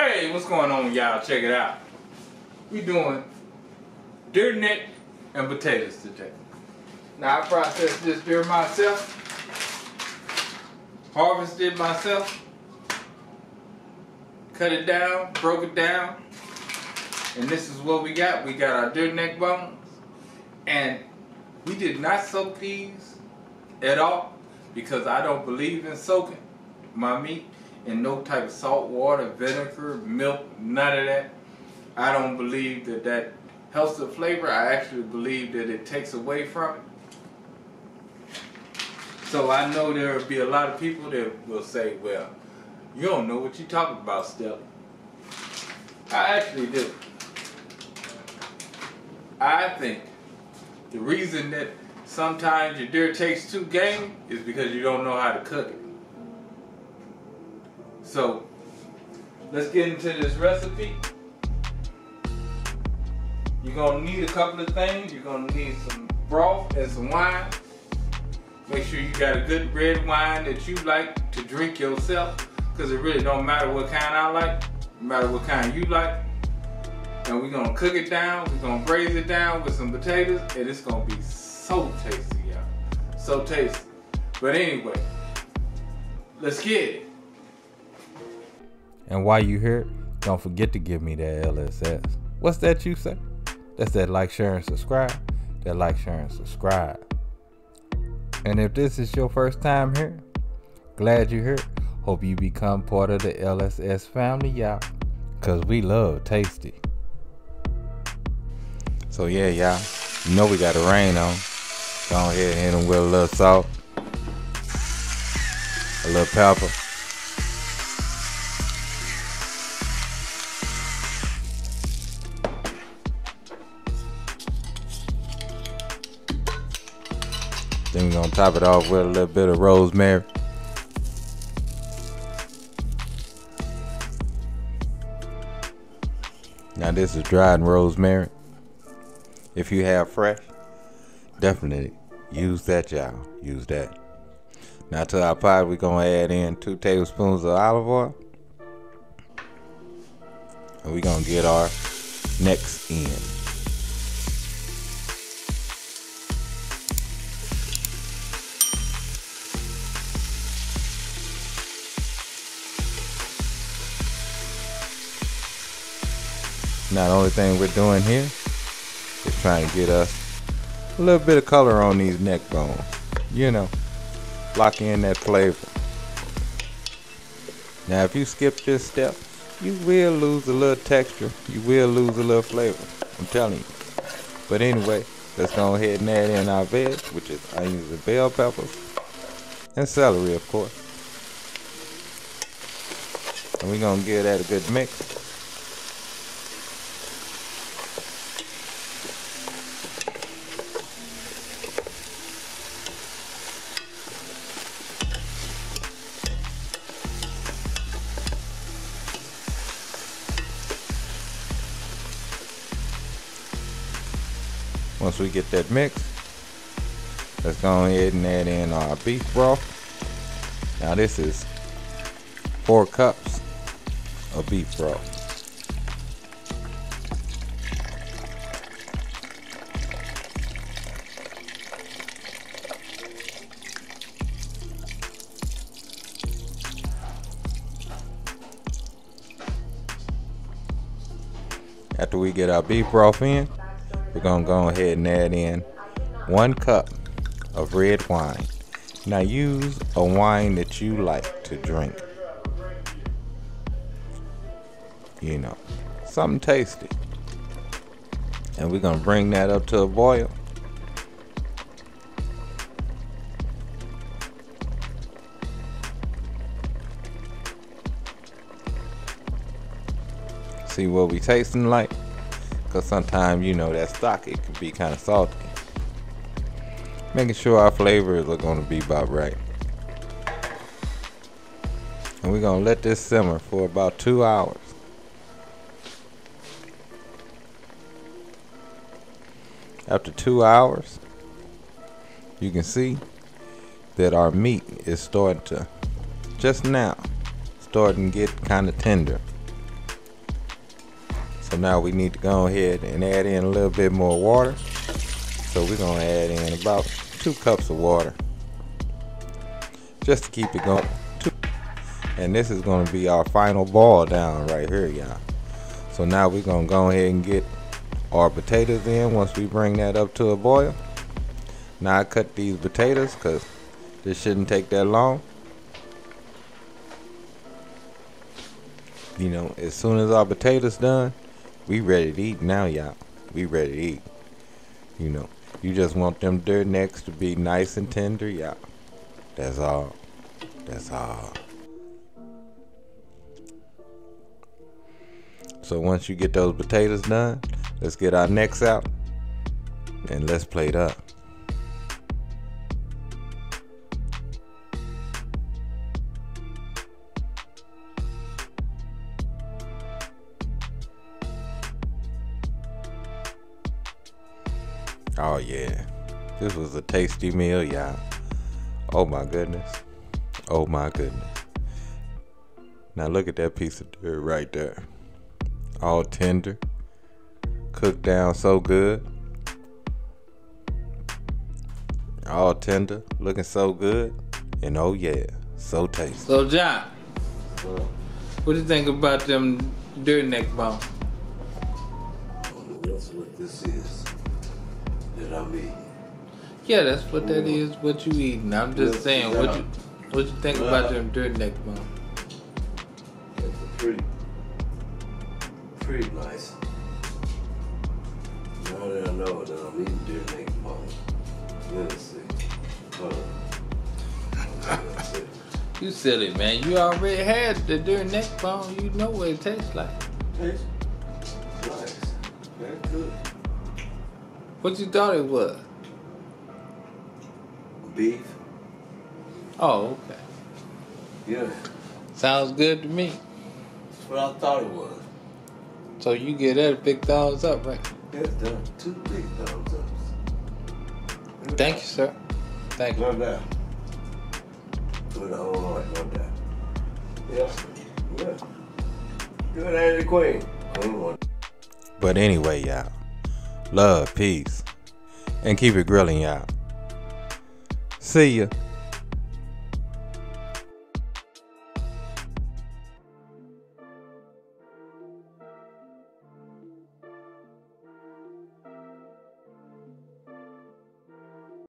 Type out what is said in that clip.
Hey, what's going on, y'all? Check it out. We doing deer neck and potatoes today. Now I processed this deer myself, harvested myself, cut it down, broke it down, and this is what we got. We got our deer neck bones, and we did not soak these at all because I don't believe in soaking my meat in no type of salt water, vinegar, milk, none of that. I don't believe that that helps the flavor. I actually believe that it takes away from it. So I know there will be a lot of people that will say, well, you don't know what you're talking about, Stelly. I actually do. I think the reason that sometimes your deer tastes too gamey is because you don't know how to cook it. So let's get into this recipe. You're gonna need a couple of things. You're gonna need some broth and some wine. Make sure you got a good red wine that you like to drink yourself, because it really don't matter what kind I like, no matter what kind you like. And we're gonna cook it down. We're gonna braise it down with some potatoes, and it's gonna be so tasty, y'all. So tasty. But anyway, let's get it. And while you here, don't forget to give me that LSS. What's that you say? That's that like, share, and subscribe. That like, share, and subscribe. And if this is your first time here, glad you're here. Hope you become part of the LSS family, y'all. Cause we love tasty. So yeah, y'all. You know we got the rain on. Go ahead and hit them with a little salt. A little pepper. Then we're gonna top it off with a little bit of rosemary. Now this is dried rosemary. If you have fresh, definitely use that, y'all. Use that. Now to our pot, we're gonna add in 2 tablespoons of olive oil. And we're gonna get our necks in. Now the only thing we're doing here is trying to get us a little bit of color on these neck bones. You know, lock in that flavor. Now if you skip this step, you will lose a little texture. You will lose a little flavor. I'm telling you. But anyway, let's go ahead and add in our veg, which is onions and bell peppers. And celery, of course. And we're going to give that a good mix. Once we get that mix, let's go ahead and add in our beef broth. Now this is 4 cups of beef broth. After we get our beef broth in, we're gonna go ahead and add in 1 cup of red wine. Now use a wine that you like to drink. You know, something tasty. And we're gonna bring that up to a boil. See what we tasting like. Because sometimes, you know, that stock, it can be kind of salty. Making sure our flavors are going to be about right. And we're going to let this simmer for about 2 hours. After 2 hours, you can see that our meat is starting to, just now, starting to get kind of tender. So now we need to go ahead and add in a little bit more water. So we're gonna add in about 2 cups of water, just to keep it going. And this is gonna be our final boil down right here, y'all. So now we're gonna go ahead and get our potatoes in once we bring that up to a boil. Now I cut these potatoes because this shouldn't take that long. You know, as soon as our potatoes done, we ready to eat now, y'all. We ready to eat. You know, you just want them dirt necks to be nice and tender, y'all. That's all. That's all. So once you get those potatoes done, let's get our necks out and let's plate up. Oh yeah, this was a tasty meal, y'all. Oh my goodness. Oh my goodness. Now look at that piece of dirt right there. All tender, cooked down so good. All tender, looking so good, and oh yeah, so tasty. So John, what do you think about them dirt neck bones? That's what this is that I'm eating. Yeah, that's what that is. What you eating? I'm just saying. What you think about them dirt neck bones? That's pretty nice. Now that I know that I'm eating deer neck bones. Let's see. Hold on. Let's see. You silly man. You already had the dirt neck bone. You know what it tastes like. Tastes nice. Very good. What you thought it was? Beef. Oh, okay. Yeah. Sounds good to me. That's what I thought it was. So you get that a big thumbs up, right? It's done. 2 big thumbs ups. Thank you, sir. Thank you. No doubt. With a whole heart, no doubt. Yeah. Yeah. Good as the queen. Queen one. But anyway, y'all, love, peace, and keep it grilling, y'all. See ya.